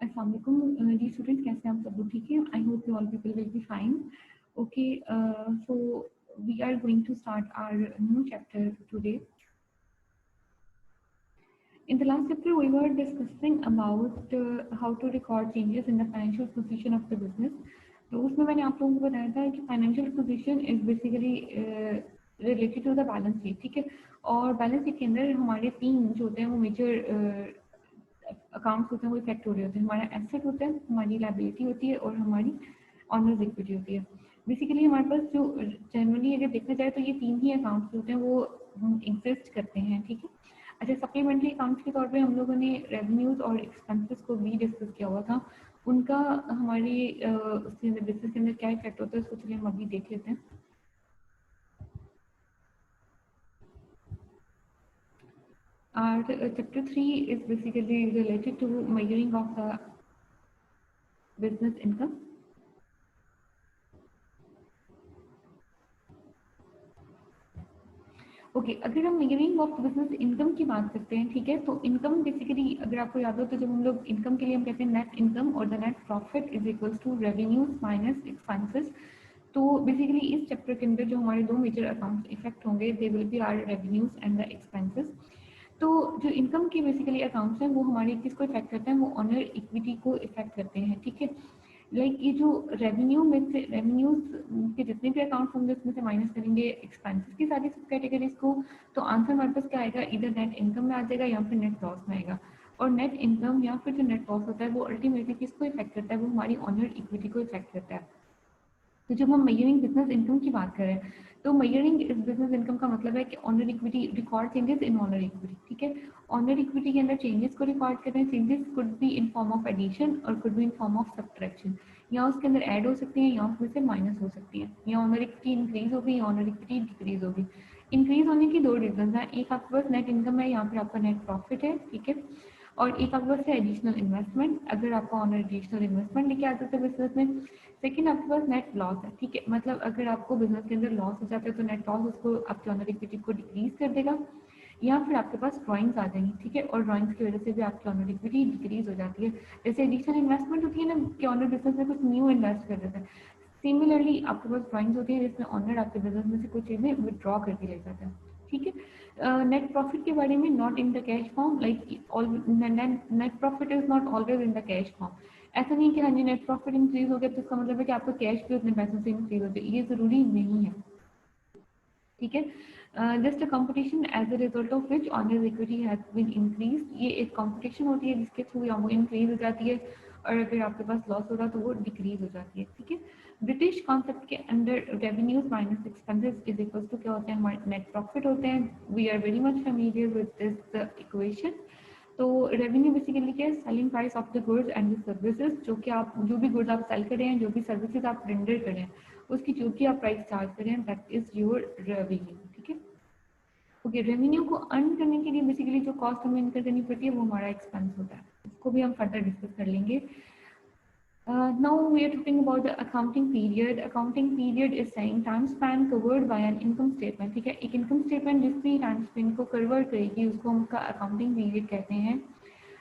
अस्सलाम वालेकुम जी स्टूडेंट्स, कैसे हैं आप सब लोग? ठीक है, I hope you all people will be fine. Okay, so we are going to start our new chapter today. In the last chapter we were discussing about how to record changes in the financial position of the business. तो उसमें मैंने आप लोगों को बताया था कि financial position is basically related to the balance sheet. ठीक है, और बैलेंस शीट के अंदर हमारे तीन जो होते हैं वो मेजर अकाउंट्स होते हैं वो इफेक्ट हो रहे होते हैं. हमारा एसेट होता है, हमारी लायबिलिटी होती है और हमारी ऑनर्स इक्विटी होती है. बेसिकली हमारे पास जो जनरली अगर देखा जाए तो ये तीन ही अकाउंट्स होते हैं वो एग्जिस्ट करते हैं. ठीक है, अच्छा, सप्लीमेंट्री अकाउंट्स के तौर पे हम लोगों ने रेवेन्यूज और एक्सपेंसेस को भी डिस्कस किया हुआ था. उनका हमारे उसके अंदर बिजनेस के अंदर क्या इफेक्ट होता है उसको चलिए हम अभी देख लेते हैं. Our chapter 3 is basically related to measuring of the business income. Okay, अगर हम मेजरिंग ऑफ बिजनेस इनकम की बात करते हैं, ठीक है, तो इनकम बेसिकली अगर आपको याद हो तो जब हम लोग इनकम के लिए हम कहते हैं नेट इनकम और the net profit is equals to revenues minus expenses. तो बेसिकली इस चैप्टर के अंदर जो हमारे दो मेजर अकाउंट इफेक्ट होंगे they will be are revenues and the expenses. तो जो इनकम के बेसिकली अकाउंट्स हैं वो हमारे किसको इफेक्ट करते हैं, वो ऑनर इक्विटी को इफेक्ट करते हैं. ठीक है, लाइक ये जो रेवेन्यू में से रेवेन्यूज के जितने भी अकाउंट होंगे उसमें से माइनस करेंगे एक्सपेंसेस की सारी सब कैटेगरीज को, तो आंसर हमारे पास क्या आएगा, इधर नेट इनकम में आ जाएगा या फिर नेट लॉस में आएगा. और नेट इनकम या फिर जो नेट लॉस होता है वो अल्टीमेटली किसको इफेक्ट करता है, वो हमारी ऑनर इक्विटी को इफेक्ट करता है. तो जब हम मेजरिंग बिजनेस इनकम की बात करें तो मेजरिंग इस बिजनेस इनकम का मतलब है कि honour equity record changes in honour equity. ठीक है, ऑनर इक्विटी के अंदर चेंजेस को रिकॉर्ड करें. Changes could be in form of addition और could be in form of subtraction. या उसके अंदर ऐड हो सकती हैं या उसमें से माइनस हो सकती है. या ऑनर इक्विटी इंक्रीज होगी या ऑनर इक्विटी डिक्रीज होगी. इंक्रीज होने की दो रीजन है, एक आपके पास नेट इनकम है या फिर आपका नेट प्रॉफिट है. ठीक है, और एक आपके पास है एडिशनल इन्वेस्टमेंट, अगर आपका ऑनर एडिशनल इन्वेस्टमेंट लेके आता है बिजनेस में. सेकंड आपके पास नेट लॉस है. ठीक है, मतलब अगर आपको बिजनेस के अंदर लॉस हो जाता है तो नेट लॉस उसको आपके ऑनर इक्विटी को डिक्रीज कर देगा. या फिर आपके पास ड्राइंग्स आ जाएंगी. ठीक है, और ड्राइंग्स की वजह से भी आपकी ऑनर इक्विटी डिक्रीज हो जाती है. जैसे एडिशनल इन्वेस्टमेंट होती है ना कि ऑनर बिजनेस में कुछ न्यू इन्वेस्ट कर देता है. सिमिलरली आपके पास ड्राइंग्स होती है जिसमें ऑनर आपके बिजनेस में से कुछ चीजें विदड्रॉ करके ले जाता है. ठीक है, नेट प्रॉफिट के बारे में not in the cash form, like net profit is not always in the cash form. ऐसा नहीं कि हाँ जी नेट प्रॉफिट इंक्रीज हो गया तो इसका मतलब है कि आपका कैश भी उतने पैसों से इंक्रीज हो जाए, ये जरूरी नहीं है. ठीक है, just a competition as a result of which owner equity has been increase. ये एक कंपटीशन होती है जिसके थ्रू या वो इंक्रीज हो जाती है और अगर आपके पास लॉस हो रहा तो वो डिक्रीज हो जाती है. ठीक है, ब्रिटिश कॉन्सेप्ट के अंदर revenues minus expenses is equal to क्या होते हैं, हमारे नेट प्रॉफिट होते हैं. We are very much familiar with this equation. तो रेवेन्यू बेसिकली क्या है, selling price of the goods and the services. जो कि आप जो भी गुड्स आप सेल करें, जो भी सर्विसेज आप रेंडर करें, उसकी जो भी आप प्राइस चार्ज करें, दैट इज योर रेवेन्यू. ठीक है, ओके, रेवेन्यू को अर्न करने के लिए बेसिकली जो कॉस्ट हमें इनकर करनी पड़ती है वो हमारा एक्सपेंस होता है. इसको भी हम फर्दर डिस्कस कर लेंगे. Now we are talking about the accounting period. Accounting period is saying time span covered by an income statement. ठीक है, एक income statement जिस भी time span को cover करेगी उसको हम उसका accounting period कहते हैं.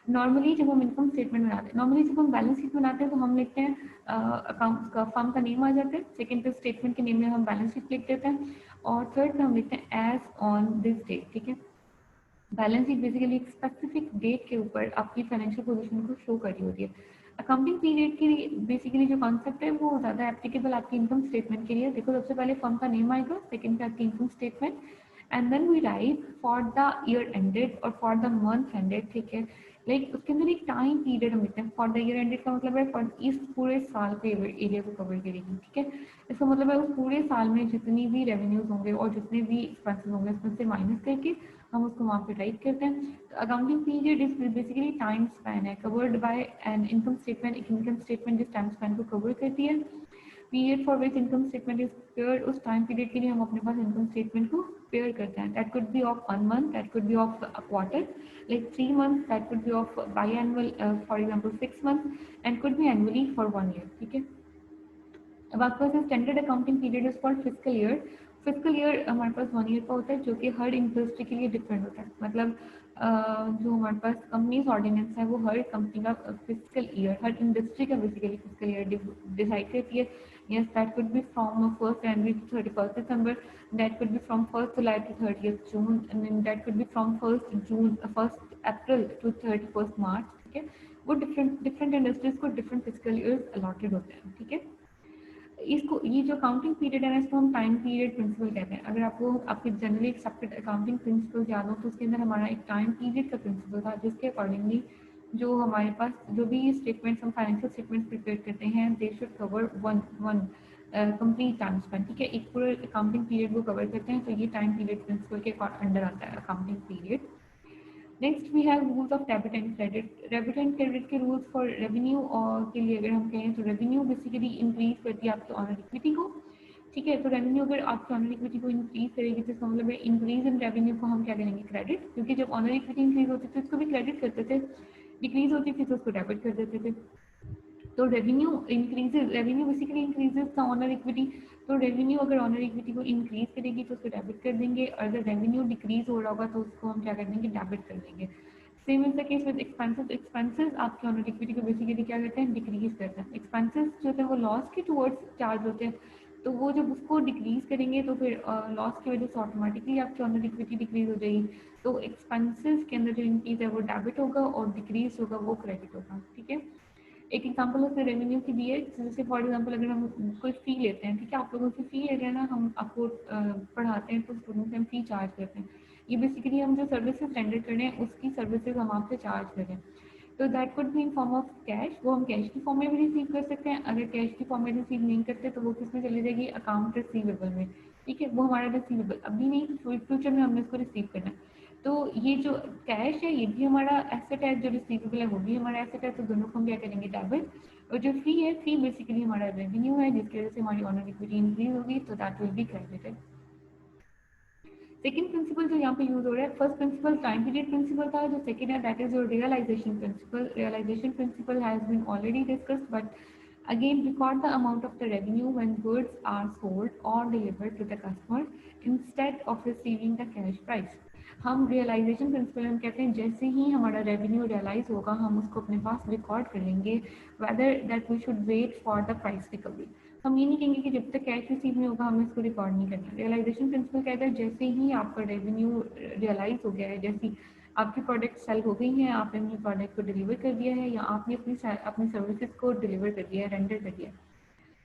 नॉर्मली जब हम इनकम स्टेटमेंट बनाते हैं, नॉर्मली जब हम बैलेंस शीट बनाते हैं तो हम लिखते हैं अकाउंट का फर्म का नेम आ जाता है. सेकंड पे स्टेटमेंट के नेम में हम बैलेंस शीट लिख देते हैं और थर्ड पे हम लिखते हैं एज ऑन दिस डेट. ठीक है, बैलेंस शीट बेसिकली एक स्पेसिफिक डेट के ऊपर आपकी फाइनेंशियल पोजीशन को शो कर रही होती है. अकाउंटिंग पीरियड की बेसिकली जो कॉन्सेप्ट है वो ज़्यादा एप्लीकेबल आपकी इनकम स्टेटमेंट के लिए. देखो, सबसे पहले फर्म का नेम आएगा, सेकंड पे आपकी income statement, and then we write for the year ended और फॉर द मंथ एंडेड. ठीक है, लाइक उसके अंदर एक टाइम पीरियड हम लिखते हैं. फॉर द ईयर एंडेड का मतलब है फॉर इस पूरे साल के एरिया को कवर करेगी. ठीक है, इसका मतलब है उस पूरे साल में जितनी भी रेवेन्यूज होंगे और जितने भी एक्सपेंसेस होंगे उसमें से माइनस करके हम उसको वहाँ पे राइट करते हैं. Accounting period is basically time span है covered by an income statement. एक इनकम स्टेटमेंट जिस टाइम स्पैन को कवर करती है. Period for which income statement is पेयर, उस टाइम पीरियड के लिए हम अपने पास इनकम स्टेटमेंट को पेयर करते हैं. That could be of 1 month, that could be of a quarter, like 3 months, that could be of biannual, for example 6 months, and could be annually for 1 year. ठीक है, अब आपके पास standard accounting period is called fiscal year. Physical year हमारे पास 1 year का होता है जो कि हर इंडस्ट्री के लिए डिफरेंट होता है, मतलब जो हमारे पास कंपनीज ऑर्डिनेंस है वो हर कंपनी का फिजिकल ईयर, हर इंडस्ट्री का बेसिकली फिजिकल ईयर डिसाइड करती है. Yes, that could be from 1st January to 31st December. That could be from 1st July to 30th June, and then that could be from 1st June, 1st April to 31st March. ठीक है, वो different different industries को different physical years allotted होते हैं. ठीक है, इसको ये जो अकाउंटिंग पीरियड है ना इसको हम टाइम पीरियड प्रिंसिपल कहते हैं. अगर आपको आपके जनरली एक्सेप्टेड अकाउंटिंग प्रिंसिपल याद हो तो उसके अंदर हमारा एक टाइम पीरियड का प्रिंसिपल था जिसके अकॉर्डिंगली जो हमारे पास जो भी स्टेटमेंट्स हम फाइनेंशियल स्टेटमेंट्स प्रिपेयर करते हैं they should cover one one complete time Spain. ठीक है, एक पूरे अकाउंटिंग पीरियड को कवर करते हैं, तो ये टाइम पीरियड प्रिंसिपल के अंडर आता है accounting period. Next we have rules of debit and credit. Debit and credit के रूल्स फॉर रेवेन्यू और के लिए अगर हम कहें तो रेवेन्यू बेसिकली इंक्रीज करती है आपकी ऑनर इक्विटी को. ठीक है, तो रेवेन्यू अगर आपकी ऑनर इक्विटी को इंक्रीज करेगी तो इसका मतलब है इंक्रीज इन रेवेन्यू को हम क्या करेंगे, क्रेडिट, क्योंकि जब ऑनर इक्विटी इंक्रीज होती थी तो इसको भी क्रेडिट करते थे, डिक्रीज होती थी तो उसको डेबिट कर देते थे. तो revenue increases, revenue basically increases the honour equity. तो रेवेन्यू अगर ऑनर इक्विटी को इंक्रीज करेगी तो उसको डेबिट कर देंगे, और अगर रेवेन्यू डिक्रीज हो रहा होगा तो उसको हम क्या कर देंगे, डेबिट कर देंगे. Same is the case with expenses. Expenses आपके ऑनर इक्विटी को बेसिकली क्या करते हैं, डिक्रीज करते हैं. एक्सपेंसेस जो होते हैं वो लॉस के टुवर्ड्स चार्ज होते हैं, तो वो जब उसको डिक्रीज करेंगे तो फिर लॉस की वजह से ऑटोमेटिकली आपकी ऑनर इक्विटी डिक्रीज हो जाएगी. तो एक्सपेंसेस के अंदर जो इंक्रीज है वो डेबिट होगा और डिक्रीज होगा वो क्रेडिट होगा. ठीक है, एक एग्जांपल उससे रेवेन्यू की दी है, जैसे फॉर एग्जांपल अगर हम कोई फी लेते हैं, ठीक है, आप लोगों से फी ले रहे हैं ना, हम आपको पढ़ाते हैं तो स्टूडेंट से हम फी चार्ज करते हैं. ये बेसिकली हम जो सर्विसेज रेंडर कर रहे हैं उसकी सर्विसेज हम आपसे चार्ज कर रहे हैं. तो that could be in form of cash, वो हम कैश की फॉर्म में भी रिसीव कर सकते हैं. अगर कैश की फॉर्म में रिसीव नहीं करते तो वो किस में चली जाएगी, अकाउंट रिसीवेबल में. ठीक है, वो हमारा रिसीवेबल अभी नहीं, फ्यूचर में हमने इसको रिसीव करना है. तो ये जो कैश है ये भी हमारा एसेट है, जो रिसीवेबल है वो भी हमारा एसेट है, तो दोनों को हम क्या करेंगे, डेबिट. और जो फी है, फी बेसिकली हमारा रेवेन्यू है जिसकी वजह से हमारी ऑनर इक्विटी इंक्रीज होगी, तो that will be credited. Second principal जो यहाँ पे यूज हो रहा है, first principal time period principal था, जो सेकंड है that is your realisation principal. Realisation principal has been already discussed, but again record the amount of the revenue when goods are sold or delivered to the customer instead of receiving the cash price. हम realisation principal हम कहते हैं जैसे ही हमारा revenue realise होगा हम उसको अपने पास रिकॉर्ड कर लेंगे, whether that we should wait for the price recovery. हम ये नहीं कहेंगे कि जब तक कैश रिसीव नहीं होगा हमें इसको रिकॉर्ड नहीं करना. रियलाइजेशन प्रिंसिपल कहता है जैसे ही आपका रेवेन्यू रियलाइज हो गया है, जैसी आपकी प्रोडक्ट सेल हो गई हैं, आपने अपने प्रोडक्ट को डिलीवर कर दिया है या आपने अपनी सर्विसेज को डिलीवर कर दिया है, रेंडर कर दिया है,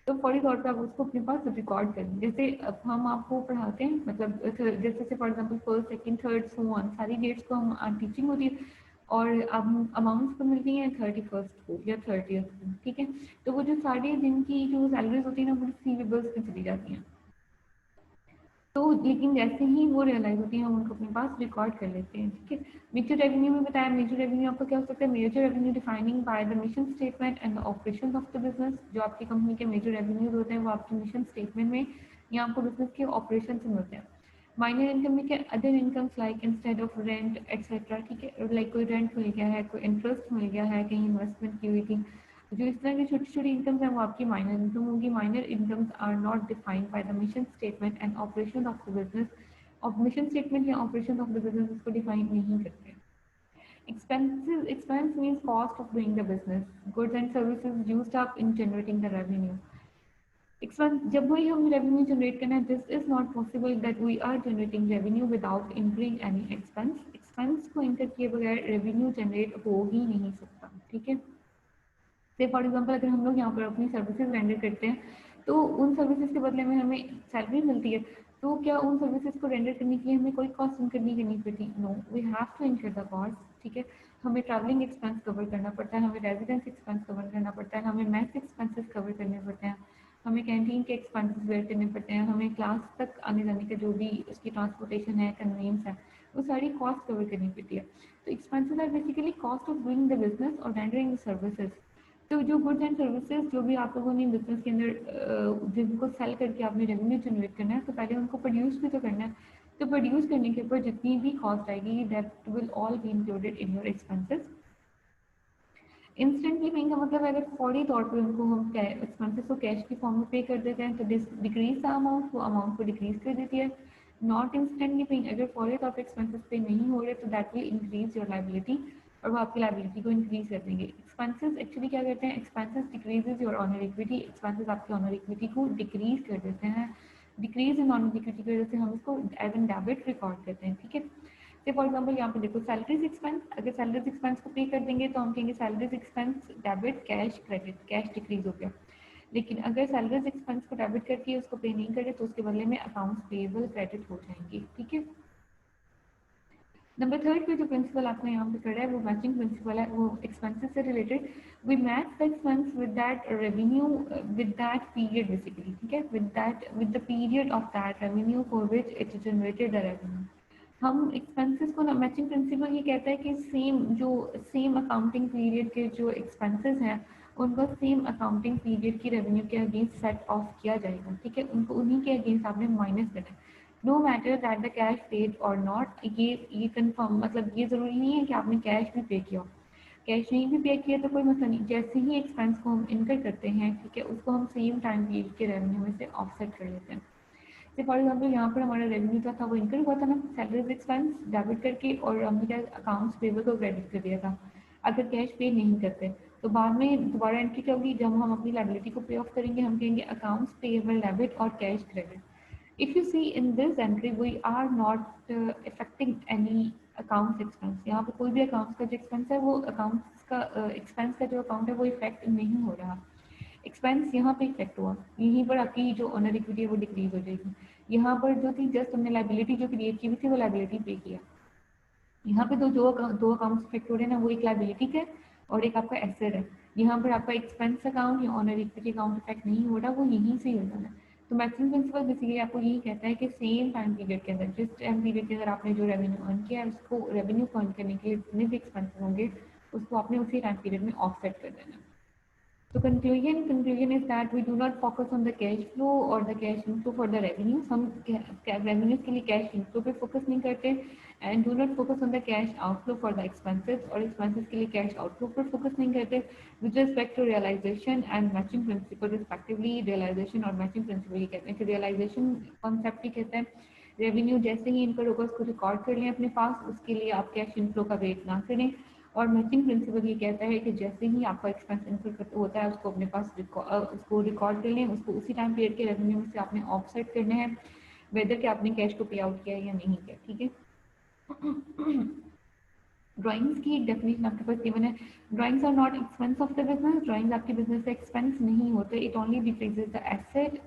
तो फौरी तौर पर आप उसको अपने पास रिकॉर्ड करें. जैसे अब हम आपको पढ़ाते हैं, मतलब जैसे for example first second third so on सारी डेट्स को हम टीचिंग होती है और अब अमाउंट्स को मिलती हैं 31st को या 30th को. ठीक है, तो वो जो सारे दिन की जो सैलरीज होती है ना वो रिसीवेबल्स में चली जाती हैं. तो लेकिन जैसे ही वो रियलाइज होती है हम उनको अपने पास रिकॉर्ड कर लेते हैं. ठीक है, मेजर रेवेन्यू में बताया, मेजर रेवेन्यू आपका क्या हो सकता है, major revenue defining by the mission statement and the operations of the business. जो आपकी कंपनी के मेजर रेवेन्यूज होते हैं वो आपके मिशन स्टेटमेंट में या आपको बिजनेस के ऑपरेशन से मिलते हैं. माइनर इनकम में क्या, other incomes like instead of rent etcetera. ठीक है, लाइक कोई रेंट मिल गया है, कोई इंटरेस्ट मिल गया है, कहीं इन्वेस्टमेंट की हुई थी, जो इस तरह की छोटी छोटी इनकम्स हैं वो आपकी माइनर इनकम होगी. Minor incomes are not defined by the mission statement and operation of the business. और मिशन स्टेटमेंट या ऑपरेशन ऑफ द बिजनेस इसको डिफाइन नहीं करते. Expenses, expense means cost of doing the business. Goods and services used up in generating the revenue. Expense, जब भी हम revenue generate करना है, this is not possible that we are generating revenue without incurring any expense. Expense को incur किए बगैर revenue generate हो ही नहीं सकता. ठीक है, से फॉर एग्जांपल अगर हम लोग यहाँ पर अपनी सर्विसेज रेंडर करते हैं तो उन सर्विसेज के बदले में हमें सैलरी मिलती है, तो क्या उन सर्विसेज को रेंडर करने के लिए हमें कोई कॉस्ट इनकर नहीं करनी पड़ती? No, we have to incur the cost. ठीक है, हमें ट्रैवलिंग एक्सपेंस कवर करना पड़ता है, हमें रेजिडेंस एक्सपेंस कवर करना पड़ता है, हमें मैथ एक्सपेंसेस कवर करने पड़ते हैं, हमें कैंटीन के एक्सपेंसेस बेयर करने पड़ते हैं, हमें क्लास तक आने जाने का जो भी उसकी ट्रांसपोर्टेशन है, कन्वीनियंस है, वो सारी कॉस्ट कवर करनी पड़ती है. तो expenses are basically cost of doing the business और रेंडरिंग द सर्विसेज. तो जो गुड्स एंड सर्विसेज जो भी आप लोगों ने बिजनेस के अंदर जिनको सेल करके आपने रेवेन्यू जनरेट करना है, तो पहले उनको प्रोड्यूस भी तो करना है. तो प्रोड्यूस करने के ऊपर जितनी भी कॉस्ट आएगी that will all be included in your expenses. Instantly paying का मतलब अगर फौरी तौर पे उनको हम एक्सपेंसेस को कैश की फॉर्म में पे कर देते हैं तो डिक्रीज द अमाउंट, वो अमाउंट को डिक्रीज कर देती है। नॉट इंस्टेंटली पेइंग, अगर फौरी तौर पे एक्सपेंसेस पे नहीं हो रहे तो that will increase your liability, और वो आपकी लाइबिलिटी को इंक्रीज कर देंगे। एक्सपेंसेस एक्चुअली क्या करते हैं, expenses decreases your honour equity, expenses आपकी ऑनर इक्विटी को डिक्रीज कर देते हैं। डिक्रीज इन ऑनर इक्विटी की वजह से हम इसको एज एन डेबिट रिकॉर्ड करते हैं, ठीक है। से फॉर एग्जाम्पल यहाँ पे देखो सैलरीज एक्सपेंस, अगर सैलरीज एक्सपेंस को पे कर देंगे तो हम कहेंगे salaries expense debit cash credit, cash decrease हो गया। लेकिन अगर सैलरीज एक्सपेंस को डेबिट करके उसको पे नहीं करे तो उसके बदले में अकाउंट्स पेएबल क्रेडिट हो जाएंगे, ठीक है। नंबर थर्ड पे जो प्रिंसिपल आपने यहाँ पे पढ़ा है वो मैचिंग प्रिंसिपल है, वो एक्सपेंसेस से related. We match the expense with that revenue with that period basically, ठीक है, with the period of that revenue for which it generated the revenue. हम एक्सपेंसेस को ना, मैचिंग प्रिंसिपल ये कहता है कि सेम अकाउंटिंग पीरियड के जो एक्सपेंसेस हैं उनको सेम अकाउंटिंग पीरियड की रेवेन्यू के अगेंस्ट सेट ऑफ किया जाएगा, ठीक है, उनको उन्हीं के अगेंस्ट आपने माइनस करना है। No matter that the cash paid और नॉट, ये कंफर्म, मतलब ये ज़रूरी नहीं है कि आपने कैश भी पे किया हो। कैश नहीं भी पे किया तो कोई मसला नहीं, जैसे ही एक्सपेंस को हम इनकर करते हैं, ठीक है, उसको हम सेम टाइम पीरियड के रेवेन्यू में से ऑफसेट कर लेते हैं। से फॉर एग्जाम्पल यहाँ पर हमारा रेवेन्यू था वो इनकर हुआ था ना सैलरीज एक्सपेंस डेबिट करके, और हमने क्या अकाउंट्स पेबल को क्रेडिट कर दिया था। अगर कैश पे नहीं करते तो बाद में दोबारा एंट्री क्या होगी, जब हम अपनी लाइबिलिटी को पे ऑफ करेंगे हम कहेंगे अकाउंट्स पेएबल डेबिट और cash credit. If you see in this entry, we are not affecting any accounts expense. यहाँ पे कोई भी accounts का जो expense है वो accounts का expense का जो account है वो effect नहीं हो रहा। एक्सपेंस यहाँ पे इफेक्ट हुआ, यहीं पर आपकी जो ऑनर इक्विटी है वो डिक्रीज हो जाएगी। यहाँ पर जो थी जस्ट हमने लाइबिलिटी जो क्रिएट की हुई थी वो लाइबिलिटी पे किया। यहाँ पे दो अकाउंट्स इफेक्ट हो रहे हैं ना, वो एक लाइबिलिटी का है और एक आपका एसेट है। यहाँ पर आपका एक्सपेंस अकाउंट या ऑनर इक्विटी अकाउंट इफेक्ट नहीं हो रहा, वो यहीं से ही हो जाना है। तो मैक्सिमम प्रिंसिपल बेसिकली आपको यही कहता है कि सेम टाइम पीरियड के अंदर, जिस टाइम पीरियड के अंदर आपने जो रेवेन्यू अर्न किया है उसको रेवेन्यू को अर्न करने के लिए जितने भी एक्सपेंसेस होंगे उसको आपने उसी टाइम पीरियड में ऑफसेट कर देना है। So conclusion is that we do not focus on the cash flow or the cash inflow for the revenues. हम revenues के लिए cash inflow पे focus नहीं करते, and do not focus on the cash outflow for the expenses, और expenses के लिए cash outflow पर focus नहीं करते। With respect to realization and matching principle respectively, realization और matching principle ये कहते हैं कि realization concept ही कहते हैं रेवेन्यू जैसे ही इनकर होगा उसको रिकॉर्ड कर लें अपने पास, उसके लिए आप कैश इनफ्लो का वेट ना करें। और मैचिंग प्रिंसिपल ये कहता है कि जैसे ही आपका एक्सपेंस इनकर होता है उसको अपने पास उसको रिकॉर्ड कर लें, उसको उसी टाइम पीरियड के रेवेन्यू में से आपने ऑफसेट करना है, वेदर कि आपने कैश को पे आउट किया है या नहीं किया, ठीक है। ड्राइंग्स की एक डेफिनेशन आपके पास गिवन है, drawings are not expense of the business, drawings आपके बिजनेस से एक्सपेंस नहीं होते, it only decreases the asset,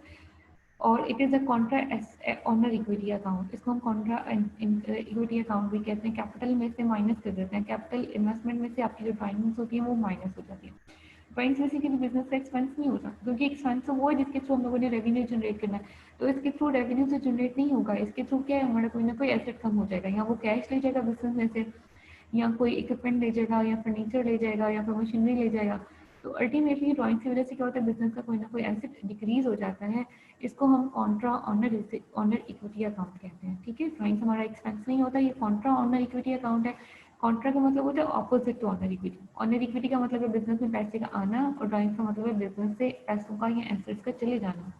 और it is a contra owner equity account, इसको हम कॉन्ट्रा इक्विटी अकाउंट भी कहते हैं। कैपिटल में से माइनस कर देते हैं, कैपिटल इन्वेस्टमेंट में से आपकी जो ड्राइंग्स होती है वो माइनस हो जाती है। ड्राइंग्स बेसिकली बिजनेस का एक्सपेंस नहीं होता, क्योंकि एक्सपेंस तो वो है जिसके थ्रू हम लोगों ने रेवेन्यू जनरेट करना है, तो इसके थ्रू रेवेन्यू से जनरेट नहीं होगा, इसके थ्रू क्या है हमारा कोई ना कोई एसेट कम हो जाएगा, या वो कैश ले जाएगा बिजनेस में से, या कोई इक्विपमेंट ले जाएगा, या फर्नीचर ले जाएगा, या फिर मशीनरी ले जाएगा। तो अल्टीमेटली ड्राइंग की वजह से क्या होता है, बिजनेस का कोई ना कोई एसेट डिक्रीज हो जाता है, इसको हम कॉन्ट्रा ऑनर इक्विटी अकाउंट कहते हैं, ठीक है। ड्राइंग हमारा एक्सपेंस नहीं होता, ये कॉन्ट्रा ऑनर इक्विटी अकाउंट है। कॉन्ट्रा का मतलब होता है opposite to owner equity. Owner equity का मतलब है बिजनेस में पैसे का आना, और ड्राइंग का मतलब है बिजनेस से पैसों का या एसेट्स का चले जाना,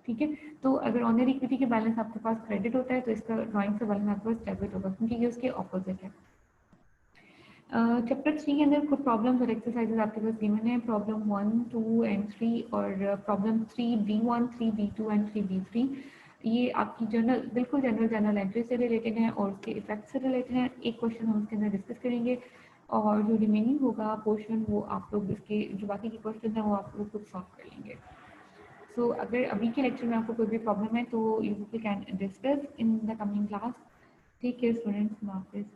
ठीक है। तो अगर ऑनर इक्विटी के बैलेंस आपके पास क्रेडिट होता है तो इसका ड्राइंग से बैलेंस आपके पास डेबिट होगा, क्योंकि ये उसके ऑपोजिट है। चैप्टर 3 के अंदर कुछ प्रॉब्लम्स और एक्सरसाइजेज आपके पास गिवन है, प्रॉब्लम 1, 2 एंड 3, और problem 3B1, 3B2 and 3B3। ये आपकी जनरल एंट्री से रिलेटेड है और उसके इफेक्ट से रिलेटेड है। एक क्वेश्चन हम उसके अंदर डिस्कस करेंगे, और जो रिमेनिंग होगा पोर्शन वो आप लोग इसके जो बाकी के क्वेश्चन हैं वो आप लोग खुद सॉल्व कर लेंगे। सो अगर अभी के लेक्चर में आपको कोई भी प्रॉब्लम है तो you can discuss in the coming class. Take care students, हाफिज़।